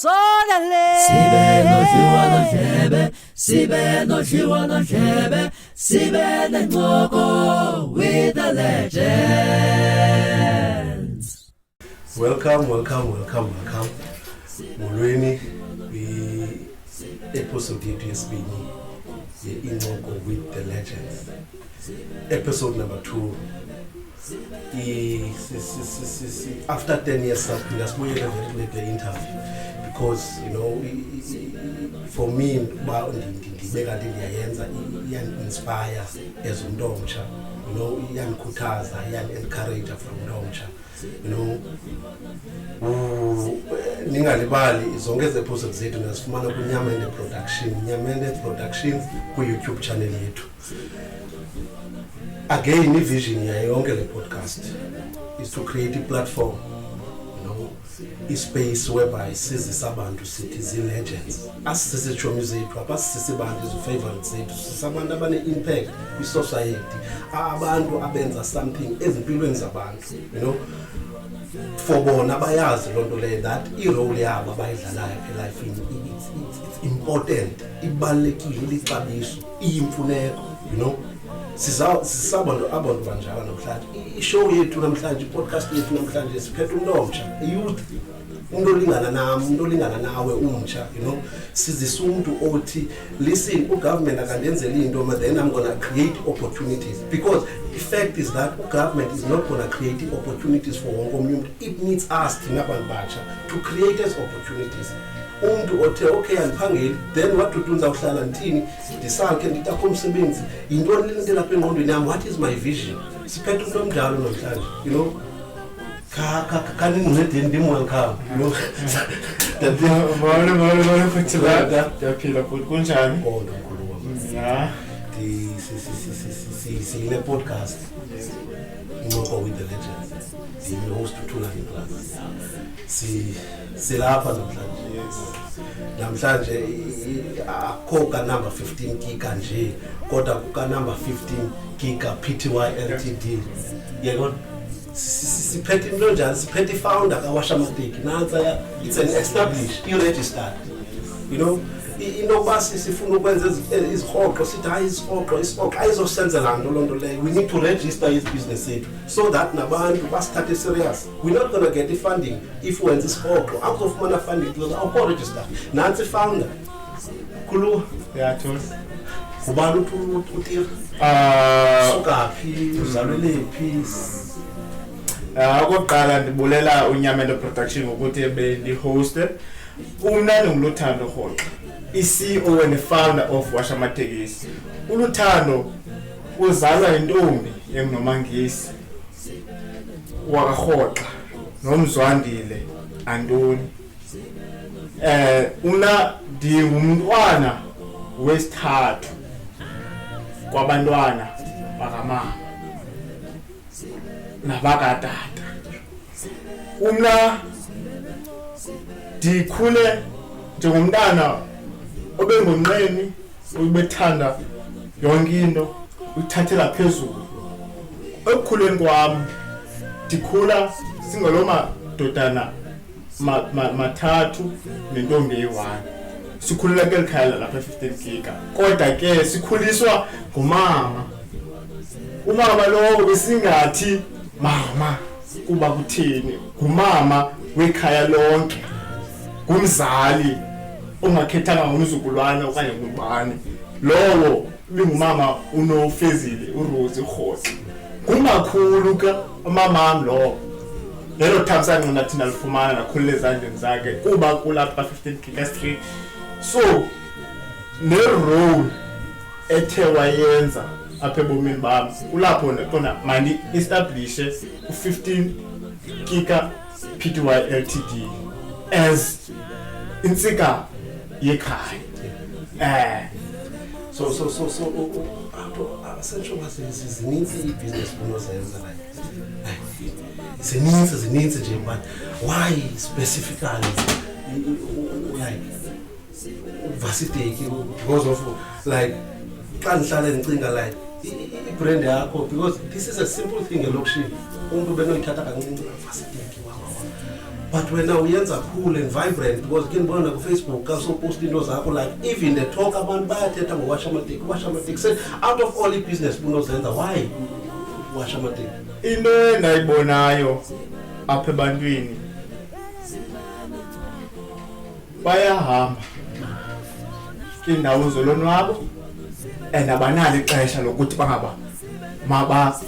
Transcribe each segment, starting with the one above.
sokale sibe nodliwa nodlebe sibe nencoko with the legends. Welcome. Molweni episode yethu yesibini ye-Incoko with the Legends. Episode number 2. After 10 years, that's why I did the interview because for me, inspire as umntomtsha, iyangikhuthaza, iyan-encourage from umntomtsha, ningalibali zonke ezi episodes zethu nazifumana kuNyamende Productions ku-YouTube channel yethu. Again, the vision yonke le podcast is to create a platform, a space whereby sizisa abantu sithi zi-legends. Asisise chomi zethu, abasisise abantu izi-favorite zethu, sisabantu abane-impact kwi-society, abantu abenza something ezimpilweni zabantu, for bona bayazi loo nto leyo that i-role yabo abayidlalayo elifini it's important, ibalulekile, ilixabiso, iyimfuneko, sisabantu abantu banjalo namhlanje. I-show yethu namhlanje, i-podcast yethu namhlanje siphethe umuntu omtsha, youth, umuntu olingana nami, umuntu olingana nawe umtsha, sizisa umuntu othi listen, ugovernment akandenzeli into, but then I'm gonna create opportunities, because the fact is that government is not gonna create opportunities for wonke umuntu. It needs us thina bantu batsha to create those opportunities. Umuntu othe okay andiphangeli, then what to do, ndizawuhlala ndithini, ndisakhe nditakho umsebenzi, yintoni le nto lapha engqondweni yam, what is my vision? Siphethe umuntu omdala namhlanje, kanindincedeni ndim-welcome, ndiyaphila futhi kunjani? kodwa mkhulu wam. Siyile podcast Incoko with the Legends, ndiyi-host uThulani Plus. Silapha namhlanje akho ka number 15 kika nje, kodwa ka number 15 kika PTY Ltd. Yebo, siphethe into njani, siphethe i-founder kaWashamateki, nansa it's an established, i-registered, into basi sifuna ukwenza izirhoqo, sithi hayi izirhoqo ayizosenzela nto loo nto leyo. We need to register his business yethu so that nabantu basithathe serious. We're not going to get the funding if wenza isirhoqo, akuzofumana funding because awukho register. Nansi founder khulu ubani uTira, sukaphi, uzalwelephi? Okokuqala ndibulela uNyamende Production ukuthi bendi-hoste. Umnandi nguLuthando Rhoxa, i-CEO and founder of Washamatekisi. uLuthando uzalwa intombi enguNomangisi wakaRhoxa noMzwandile Antoni. Una ndingumntwana wesithathu kwabantwana bakamama nabakatata. Ndikhule njengomntana obengonqeni, ubethanda yonke into, uthathela phezulu. Ekukhuleni kwam ndikhula singalo madodana mathathu nentombi eyi-1. Sikhulela kweli khaya lapha e-15 Giga, kodwa ke sikhuliswa ngumama. Umama lowo besingathi mama kuba kuthini, ngumama wekhaya lonke, ngumzali ongakhethanga ngomzukulwana okanye ngubani. Lowo bingumama uNofezile uRose Rhoxa, ngumakhulu ka umamam lowo. Lelo thamsanqa thina lifumana nakhulile ezandleni zakhe kuba kulapha 15 Giga Street. So ne-role ethe wayenza apha ebomini bami kulapho khona mandi-establishe u-15 Giga PTY Ltd as insika yekhaya. So abasetsho zininzi i-business unozenza zininzi nje, but why specifically like Vasiteki? Because of like xa ndihlale ndicinga like i-brand yakho, because this is a simple thing elokishini. Umuntu benoyithatha kancinci Vasiteki, but wena uyenza cool and vibrant because ke ngibona ku Facebook ka so post into zakho like even the talk abantu bayathetha ngowasha amateki say out of all business bunozenza why washa amateki into endayibonayo apha ebantwini bayahamba indawo zolonwabo and abanalo ixesha lokuthi bangaba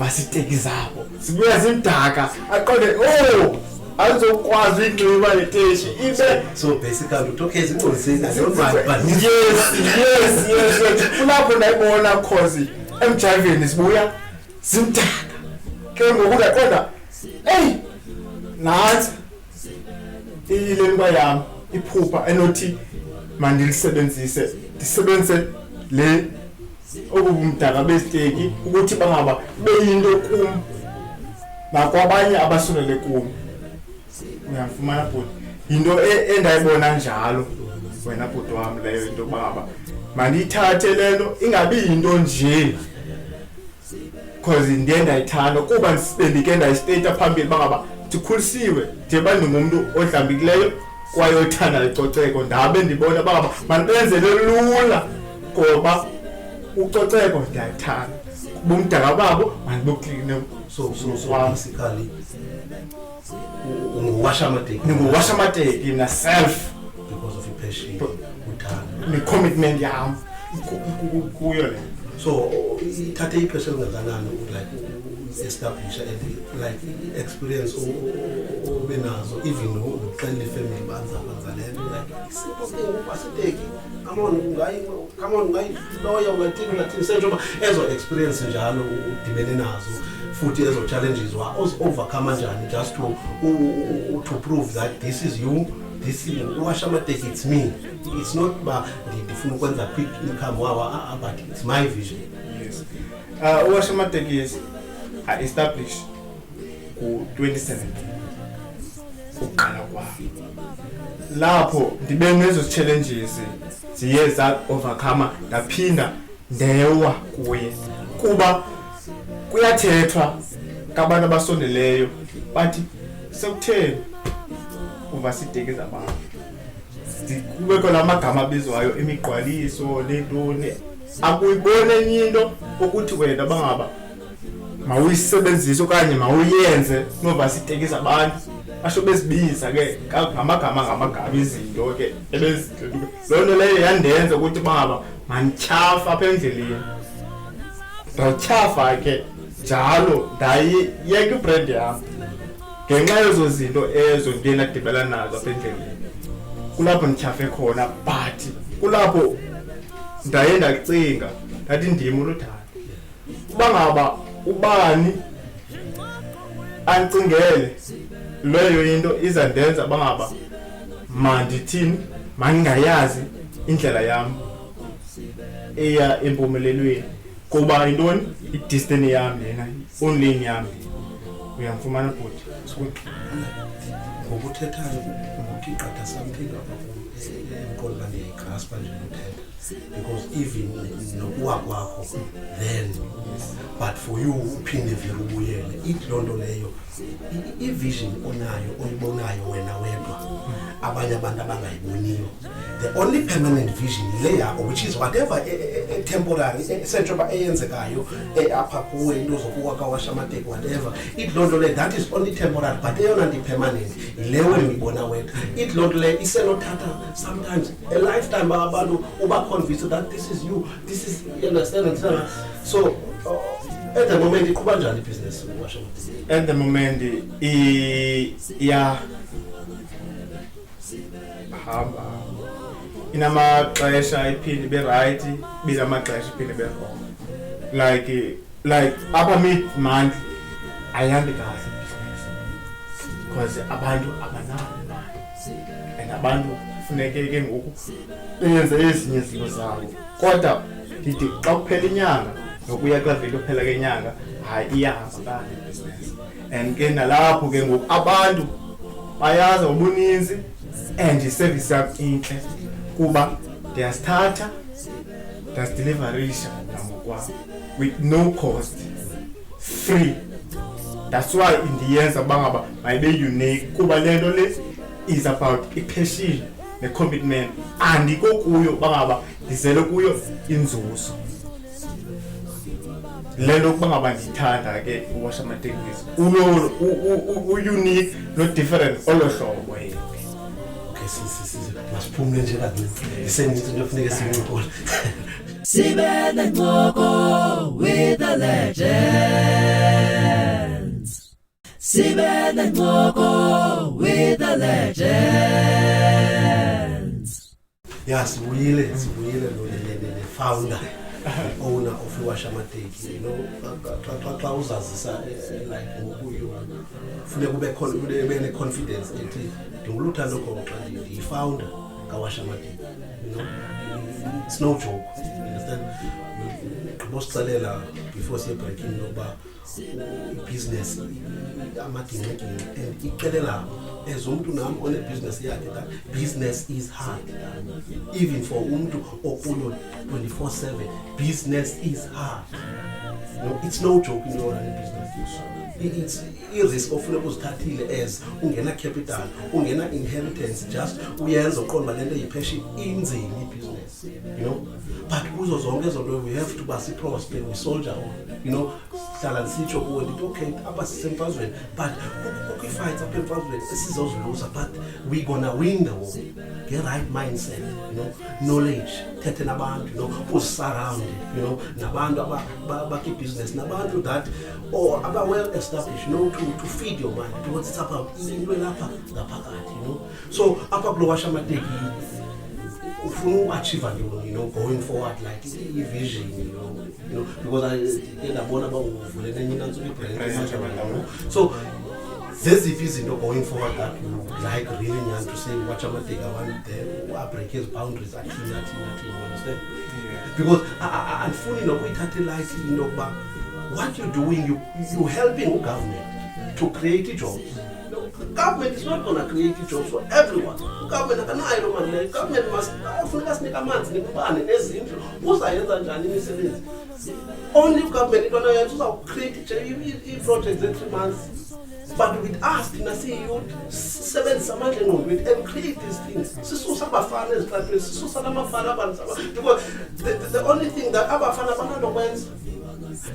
basiteki zabo sibuya zimdaka aqonde azokwazi inxiba leteshi ibe so basically uthokeza ingqoliseni ayonmali but yes kulapho ndayibona cause emjiveni sibuya zimdaka ke ngokuthi aqonda nansi ile nto yami iphupha enothi mandisebenzise le okubumdaka besteki ukuthi bangaba beyinto kum nakwabanye abasulele kum uyafumana bhuti into endayibona njalo wena bhuti wami leyo into baba mandiyithathe lento ingabi into nje cause ndiye ndayithanda kuba ndike ndayistata phambili bangaba ndikhulisiwe nje bandingumuntu odlambikileyo kwaye othanda licoceko ndabe ndibona baba mandibenzele lula ngoba ucoceko ndiyayithanda bumdaka babo mandibokline so basically unguwasha amateki na self because of your passion uthanda ne-commitment yami kuyo le so ithathe ixesha elingakanani like establish like experience obenazo even uxelele ifamily banza lento like simple thing basiteki come on lawyer ungathini senjoba ezo experience njalo udibene nazo futhi ezo challenges wa overcome kanjani just to prove that this is you, this is uwasha amateki, it's me, it's not ndifuna ukwenza quick income wawa but it's my vision. Yes. Uwasha amateki is established ku 2017 uqala kwami lapho ndibe nezo challenges ziye za overcome ndaphinda ndewa kuye kuba kuyathethwa kabantu abasondeleyo bathi sekutheni uvasiteki zabantu kubekho lamagama abizwayo emigqwaliso lentoni akuyibone enye into ukuthi wena bangaba mawuyisebenzise okanye mawuyenze novasiteki zabantu asho bezibiza ke ngamagama izinto ke lonto leyo yandenza ukuthi bangaba manchafa apha endleleni ndachafa ke njalo ndayiyeka ibrand yami ngenxa yezo zinto ezo ndiye ndadibela nazo apha endleleni kulapho ndichafe khona but kulapho ndaye ndacinga ndathi ndim uluthando bangaba ubani ancingele leyo into izandenza bangaba mandithini mandingayazi indlela yami eya empumelelweni kuba intoni i-destiny yami lena only yami uyamfumana bhuti ngokuthethayo ukuthi iqatha something apha emqondo ndiyigraspa nje ukuthetha because even nokuwa kwakho then but for you uphinde vele ubuyele ithi loo nto leyo i-vision onayo oyibonayo wena wedwa abanye abantu abangayiboniyo the only permanent vision ile yakho which is whatever temporary senjoba eyenzekayo apha kuwe into zokuwa kawasha amateki whatever ithi loo nto leyo that is only temporary but eyona nto permanent ilewe ndiyibona wedwa ithi loo nto leyo isenothatha sometimes a lifetime abantu uba convinced that this is you, this is, you understand. So at the moment iqhuba njani business uwasha amateki? At the moment hamba inamaxesha iphinde be right binamaxesha iphinde be wrong like upper mid month ayihambi kahle business because abantu abanalo and abantu funeke ke ngoku benze ezinye izinto zabo kodwa ndithi xa kuphela inyanga nokuya kwavele kuphela kenyanga hayi iyahamba kahle business and ke nalapho ke ngoku abantu bayaza ubuninzi and service yakho inhle kuba ndiyasithatha ndiyadeliverisha namokwa with no cost free That's why indiyenza bangaba mayibe unique kuba lento le is about passion ne commitment andiko kuyo bangaba ndizele kuyo inzuzo. Lento bangaba ndithanda ke uwasha amatekisi unique no different olohlobo yini. Okay, masiphumule nje kanti isengithi into efuneka siyinkolo. Sibe Ngoko with the legends. Sibe Ngoko with the legends. Yeah, sibuyile lo le founder, owner of Iwasha Amateki. You know, xa uzazisa like ngokuyo funeka ube confidence ethi ngilutha lokho xa ndi founder kaWasha Amateki. You know, it's no joke. You understand? Ngibosicalela before siye breaking noba business amadineki and ikelela as umuntu nami one business yakhe that business is hard. Even for umuntu okulo 24/7, business is hard. No, it's no joke in your business. It's risk of uzithathile as ungena capital, ungena inheritance, just uyenza uqonda lento yipassion inzini business, you know. But kuzo zonke zonto we have to basi prosper, we soldier on, you know. Hlala sitsho kuwe ndithi okay apha sisemfazweni but ukwifights apha emfazweni sizozuluza but we gonna win the war. Get right mindset, you know, knowledge, thethe nabantu, you know, usurround, you know, nabantu abaki business, nabantu that or aba well established, you know, to feed your mind because it's about into lapha ngaphakathi, you know. So apha kuloWasha Amateki ufuna achieve ntoni, you know, going forward like vision, you know, because I ndabona ba uvule nenye nantsuku ibrand. So zeziphi izinto going forward that you like really want to say Iwasha Amateki I want to break his boundaries athini, you understand? Because andifuni nokuyithatha light into yokuba what you're doing, you helping government to create jobs. Government is not going to create jobs for everyone. Government akanayo mali leyo. Government must funeka sinike amanzi nekubane nezindlu. Uzayenza njani imisebenzi? Only government into nayenza uza create i-projects in 3 months. But with us, thina siyi-youth, sisebenzisa amandla engqondweni and create these things. Sisusa abafana ezitratweni, sisusa namafana abantu. Because the only thing that abafana bananokwenza.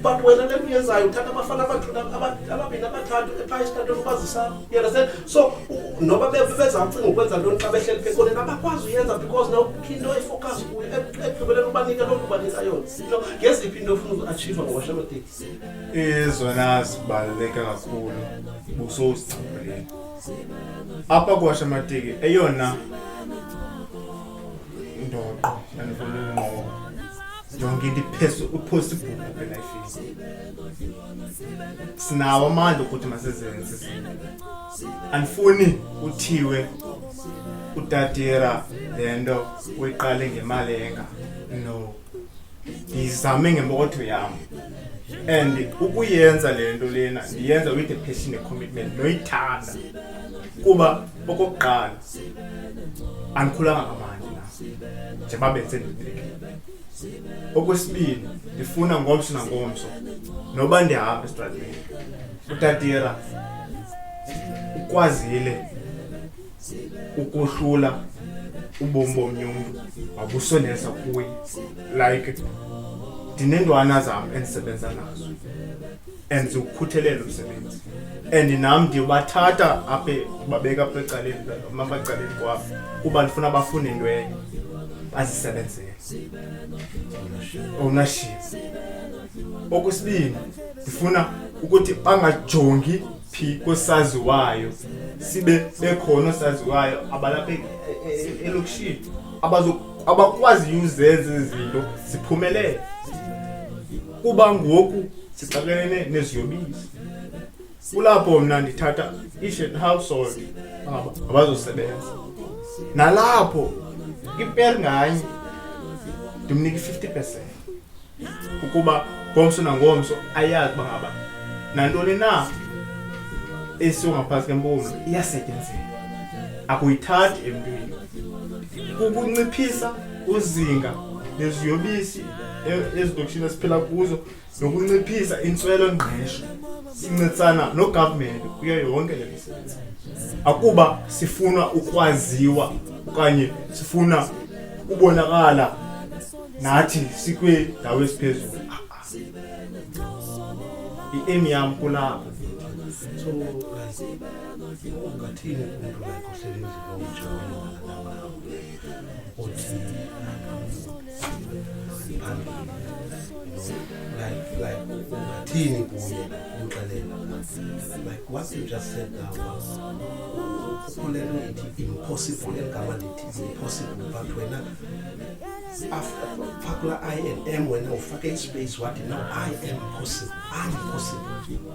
But when I let me answer, you talk about ababini abathathu ephaya esitratweni ubazisa. You understand? So noba beza mcinga ukwenza ntoni xa behleli phekole nabakwazi uyenza because now into efocus kuyo ekugqibeleni ubanika loo nto ubanika yona. You know, ngeziphi into ofuna uku-achieve ngoWasha Amateki? Izona zibaluleke kakhulu busozicabuleni apha kuWasha Amateki eyona ndoqo andifuna unqoba yonke into possible benefit. Sinawo amandla ukuthi masizenze. Andifuni uthiwe utatira lento uyiqale ngemali enga. No. Ngizame ngemotho yami. And ukuyenza lento lena ndiyenza with a passion and commitment noyithanda. Kuba okokuqala andikhulanga ngamandla na. Nje babenze ndibeke. Okwesibili ndifuna ngomso nangomso noba ndihamba esitratweni utatira ukwazile ukuhlula ubomi bomnye umuntu wabusondeza kuye like ndinendwana zam endisebenza nazo and ziwukhuthelele umsebenzi and nam ndibathatha apha babeka apha ecaleni mabacaleni kwabo kuba ndifuna bafune into enye bazisebenzele ownership. Okwesibini ndifuna ukuthi bangajongi phi kosaziwayo sibe bekhona osaziwayo abalapha elokishini abakwazi uzenza izinto ziphumelele kuba ngoku sixakelene neziyobisi. Kulapho mna ndithatha each household abazosebenza nalapho iperi nganye ndimnika 50% ukuba ngomso nangomso ayazi bangaba nantoni na esongaphasi kwempumlo iyasetyenziswa akuyithathi emntwini ukunciphisa uzinga leziyobisi ezidokishini esiphila kuzo nokunciphisa intswelo ngqesho sincedisana no-government kuyo yonke le misebenzi. Akuba sifuna ukwaziwa okanye sifuna ubonakala nathi sikwindawo esiphezulu. I-aim yam kulapho. So ungathini umuntu like ohlele endlini omtsha nawe othi like ungathini kuye umxelela like what you just said now ukholelwa ithi impossible egama lithi impossible but wena after fakula I and M wena ufake ispace wathi no I am possible, I'm possible.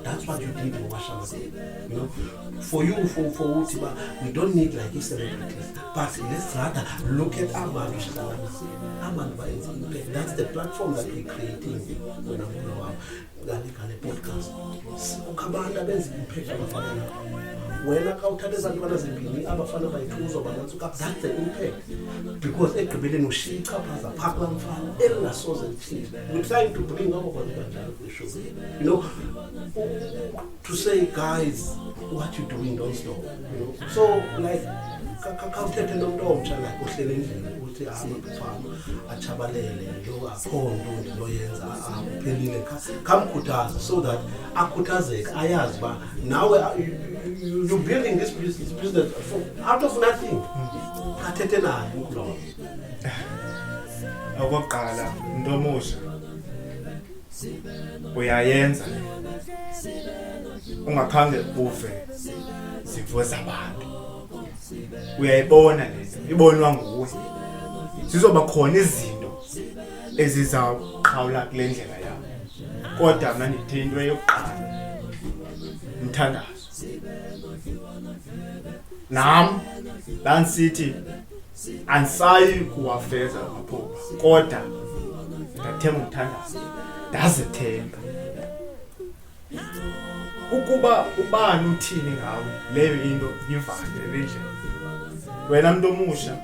That's what you did in Washamate. You know, for you, for Utiba, we don't need like these celebrities, but let's rather look at Aman. That's the platform that we're creating when I grow up. Gale podcast. Ukabanda benzi impact abafana. Wena ka uthathe izantwana ezimbini abafana bayithuzwa banatsuka, that's the impact. Because ekugqibeleni ushika phaza phakla mfana elingasoze lithini. We're trying to bring our content to the show. You know, to say guys, what you doing, don't stop. You know, so like kakuthethe nomuntu omtsha like ohlele endlini ukuthi amafama achabalele lo akhona into loyenza aphelile kamkhuthaza so that akhuthazeke ayazi ba nawe you building this business out of nothing. Athethe naye ukulo okokuqala into omusha uyayenza ungakhange uve zivuwe zabantu. Uyayibona lezi ibonwa nguwe. Sizoba khona izinto ezizawuqhawula kule ndlela yakho. Kodwa mina ngithe into yokuqala umthandazo. Nam lansithi ansayi kuwafeza amaphupha kodwa ngathemba umthandazo. Ndazithemba. Ukuba ubani uthini ngawe leyo into yivale endlini. Wena muntu omusha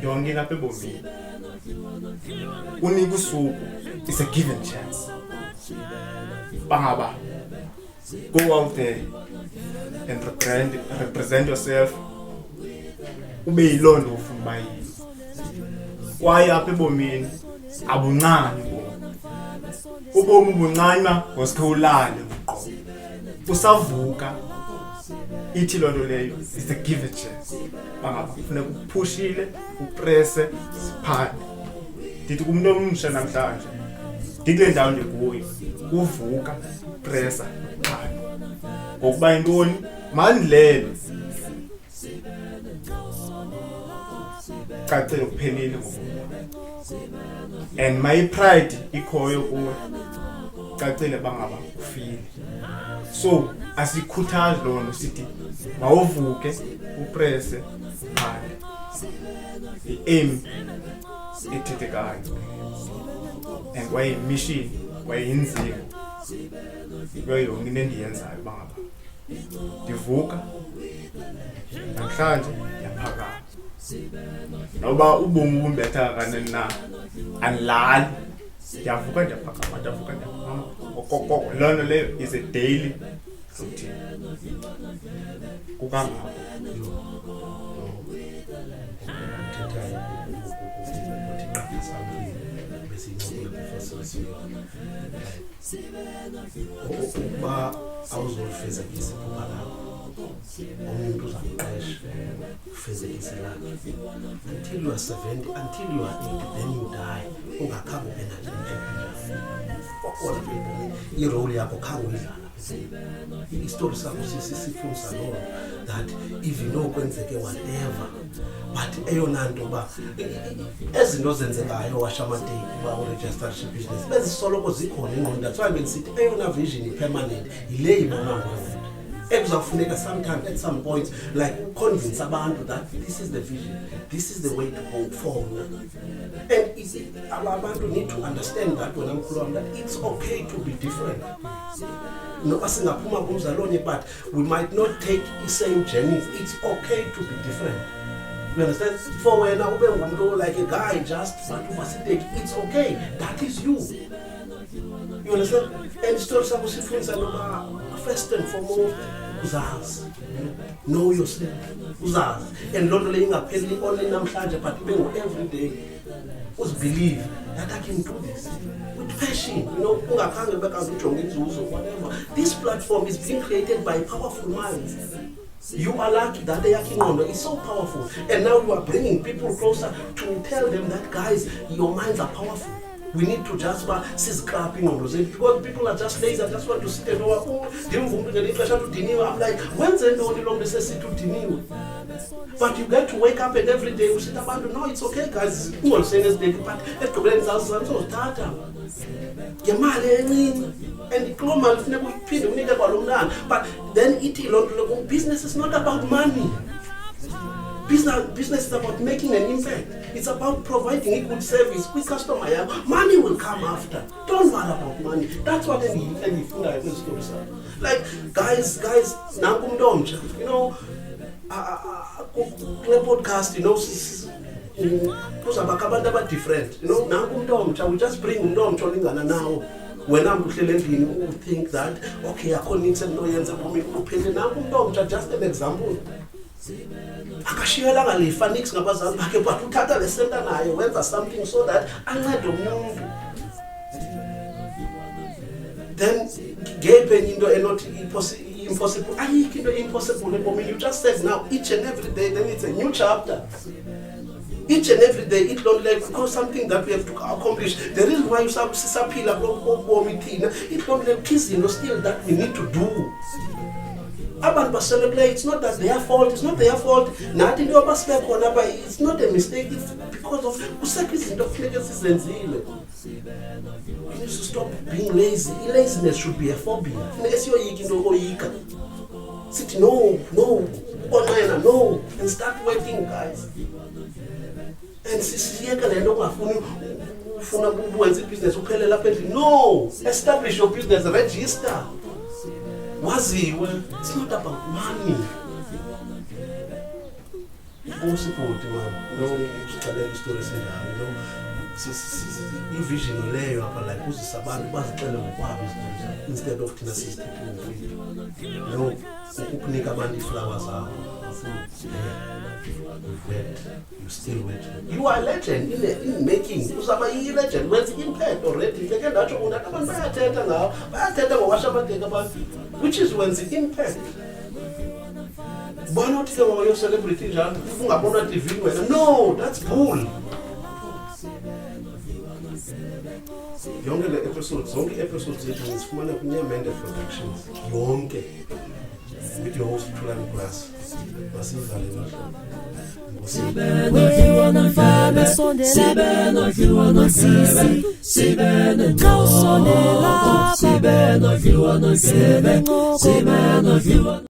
yonke lapha ebomini unika usuku, it's a given chance. Bangaba go out there and represent yourself. Ube yilondo ufuna bayini. Kwaye apha ebomini abuncane ubomi ubuncanywa ngosikhulane uqobo. Usavuka ithi lonto leyo is a given chance. Bangaba kufuneka uphushile upresse siphande. Ndithi kumuntu omsha namhlanje ndikule ndawo ndikuyo uvuka pressa phande. Ngokuba intoni mandilele cacile kuphelile ngokuba and my pride ikhoyo kuwe cacile bangaba ufile. So asikhuthaze lona sithi mawuvuke upresse phande. I-aim ethethekayo and kwaye mission kwaye inzimo kuyo yonke into endiyenzayo bangaba ndivuka namhlanje ndiyaphakama. Noba ubomi bumbetha kanene na andilali ndiyavuka ndiyaphakama ndiyavuka ndiyaphakama. Okokoko loo nto leyo is a daily routine. Kukangako ukuba awuzolifezekisa iphupha lakho umuntu uzakuqesha ufezekise lakhe until you are 70, until you are 80, then you die. Ungakhange ube nalo irole yakho khange uyidlala istory sakho sisifundisa lo that even though kwenzeke whatever but eyona nto ba ezinto zenzekayo washamateki ba registered business bezisoloko zikhona engqondo. That's why benisithi eyona vision permanent ile ibona ngoku ekuzafuneka sometimes at some point like convince abantu that this is the vision, this is the way to go forward. And abantu need to understand that when I'm calling that it's okay to be different. No, asingaphuma kumzalonye, but we might not take the same journeys. It's okay to be different. You understand? For when I ube like a guy just but it's okay. That is you. You You understand? And story sakho sifundisa noma first and foremost uzazi. Know yourself. Uzazi. And lonto le ingapheli only namhlanje but even every day. Believe that I can do this with passion, whatever. This platform is being created by powerful minds. You are lucky that they are Kingondo is so powerful, and now you are bringing people closer to tell them that guys, your minds are powerful. We need to just scrapping on those because people are just lazy. I just want to sit and go. I'm like, when's the only long necessity to deny? But you get to wake up and every day you sit up and no, it's okay, guys. You will say this day, but let's go and so data. And the global but then business is not about money. Business is about making an impact. It's about providing a good service, quick customer. Money will come after. Don't worry about money. That's what any like guys, you know, podcast, you know, different. You know, we just bring now. When I'm who think that okay, I can't need some noise just an example. Akashiyela ngalifa nix ngabazali bakhe but uthatha le center naye wenza something so that ancede umuntu. Then gave into not impossible. Ayikho into impossible ebomini. You just said now each and every day then it's a new chapter. Each and every day it don't like because something that we have to accomplish. The reason why you sisaphila bomi thina it don't like izinto still that we need to do. Abantu celebrate. It's not that their fault. It's not their fault. Nothing to overstep on. But it's not a mistake. It's because of izinto kufuneka sizenzile. You need to stop being lazy. Laziness should be a phobia. Funeka siyoyika into okoyika. Sit no, and start working, guys. And sisiyeka le nto ungafuna ukwenza business uphele lapha endlini. No, establish your business, register. It's not about money. Possible, man. No, tell the stories in there. You know, vision layer up like who's the saban instead of tina system. You know, ukunika bandi flowers are you still wait. You are a legend in making. You are a legend. Where's the impact already? Which is when the impact. Why not tell your celebrity? No, that's bull. Yonke episodes is Fumana Kunya Mende Productions. Yonke. With your host Tulan Glass.